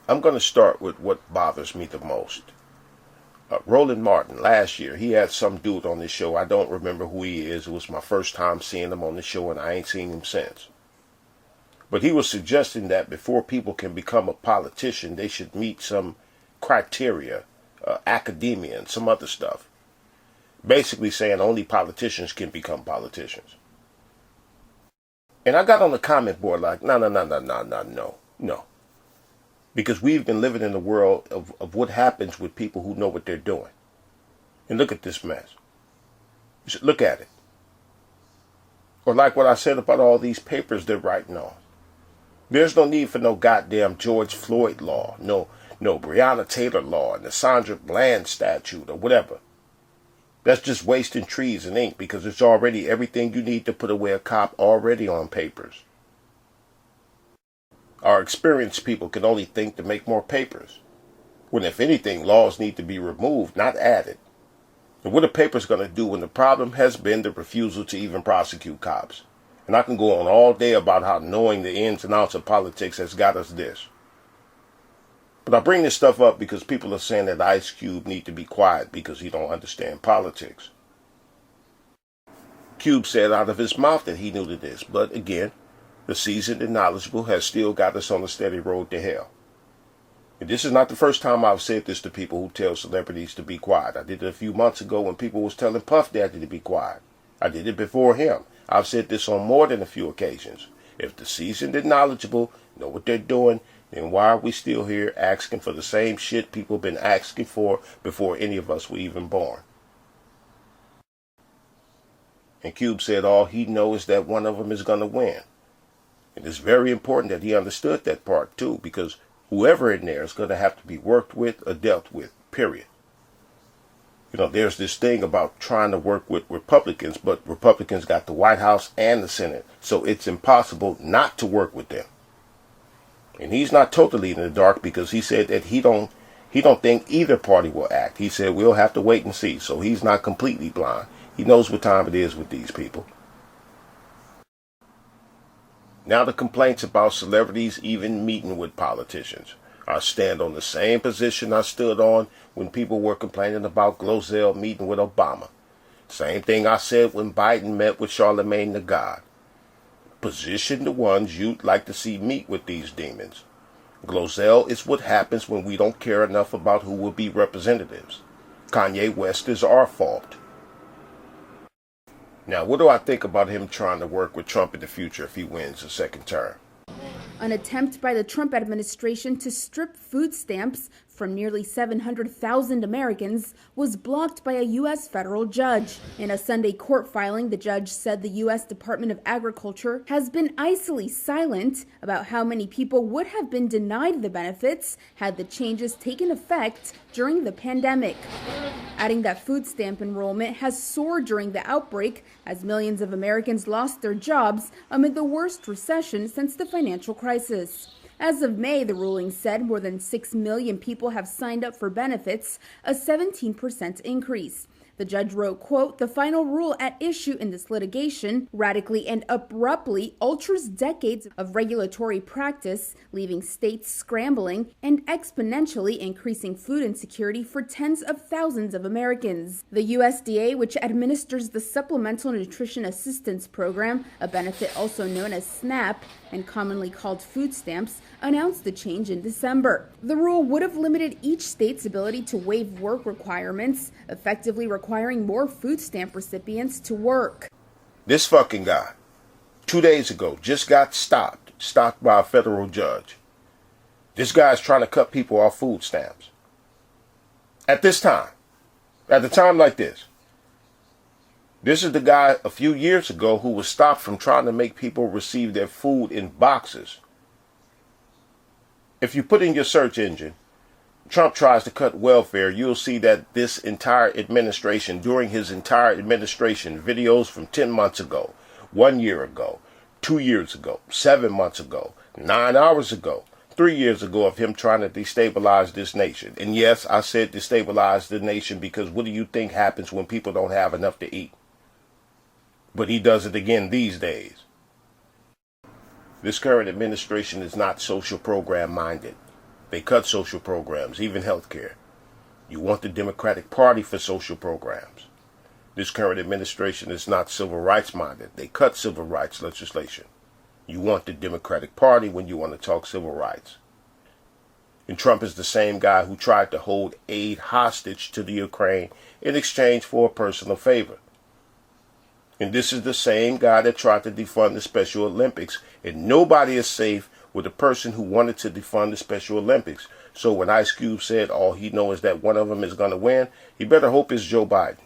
I'm going to start with what bothers me the most. Roland Martin, last year, he had some dude on this show. I don't remember who he is. It was my first time seeing him on the show, and I ain't seen him since. But he was suggesting that before people can become a politician, they should meet some criteria, academia, and some other stuff. Basically saying only politicians can become politicians. And I got on the comment board like, no. Because we've been living in a world of what happens with people who know what they're doing. And look at this mess. You should look at it. Or like what I said about all these papers they're writing on. There's no need for no goddamn George Floyd law, no Breonna Taylor law, and the Sandra Bland statute, or whatever. That's just wasting trees and ink because it's already everything you need to put away a cop already on papers. Our experienced people can only think to make more papers, when if anything, laws need to be removed, not added. And what are papers going to do when the problem has been the refusal to even prosecute cops? And I can go on all day about how knowing the ins and outs of politics has got us this. But I bring this stuff up because people are saying that Ice Cube need to be quiet because he don't understand politics. Cube said out of his mouth that he knew to this, but again, the seasoned and knowledgeable has still got us on a steady road to hell. And this is not the first time I've said this to people who tell celebrities to be quiet. I did it a few months ago when people was telling Puff Daddy to be quiet. I did it before him. I've said this on more than a few occasions. If the seasoned and knowledgeable know what they're doing, then why are we still here asking for the same shit people have been asking for before any of us were even born? And Cube said all he knows is that one of them is going to win. And it's very important that he understood that part too, because whoever in there is going to have to be worked with or dealt with, period. You know, there's this thing about trying to work with Republicans, but Republicans got the White House and the Senate, so it's impossible not to work with them. And he's not totally in the dark because he said that he don't think either party will act. He said we'll have to wait and see, so he's not completely blind. He knows what time it is with these people. Now the complaints about celebrities even meeting with politicians. I stand on the same position I stood on when people were complaining about Glozell meeting with Obama. Same thing I said when Biden met with Charlemagne the God. Position the ones you'd like to see meet with these demons. Glozell is what happens when we don't care enough about who will be representatives. Kanye West is our fault. Now, what do I think about him trying to work with Trump in the future if he wins a second term? An attempt by the Trump administration to strip food stamps from nearly 700,000 Americans was blocked by a U.S. federal judge. In a Sunday court filing, the judge said the U.S. Department of Agriculture has been icily silent about how many people would have been denied the benefits had the changes taken effect during the pandemic, adding that food stamp enrollment has soared during the outbreak as millions of Americans lost their jobs amid the worst recession since the financial crisis. As of May, the ruling said more than 6 million people have signed up for benefits, a 17% increase. The judge wrote, quote, "The final rule at issue in this litigation radically and abruptly alters decades of regulatory practice, leaving states scrambling and exponentially increasing food insecurity for tens of thousands of Americans." The USDA, which administers the Supplemental Nutrition Assistance Program, a benefit also known as SNAP and commonly called food stamps, announced the change in December. The rule would have limited each state's ability to waive work requirements, effectively requiring more food stamp recipients to work. This fucking guy, 2 days ago, just got stopped by a federal judge. This guy's trying to cut people off food stamps. At a time like this. This is the guy a few years ago who was stopped from trying to make people receive their food in boxes. If you put in your search engine, Trump tries to cut welfare, you'll see that this entire administration, during his entire administration, videos from 10 months ago, 1 year ago, 2 years ago, 7 months ago, 9 hours ago, 3 years ago of him trying to destabilize this nation. And yes, I said destabilize the nation because what do you think happens when people don't have enough to eat? But he does it again these days. This current administration is not social program minded. They cut social programs, even health care. You want the Democratic Party for social programs. This current administration is not civil rights minded. They cut civil rights legislation. You want the Democratic Party when you want to talk civil rights. And Trump is the same guy who tried to hold aid hostage to the Ukraine in exchange for a personal favor. And this is the same guy that tried to defund the Special Olympics. And nobody is safe with a person who wanted to defund the Special Olympics. So when Ice Cube said all he knows is that one of them is going to win, he better hope it's Joe Biden.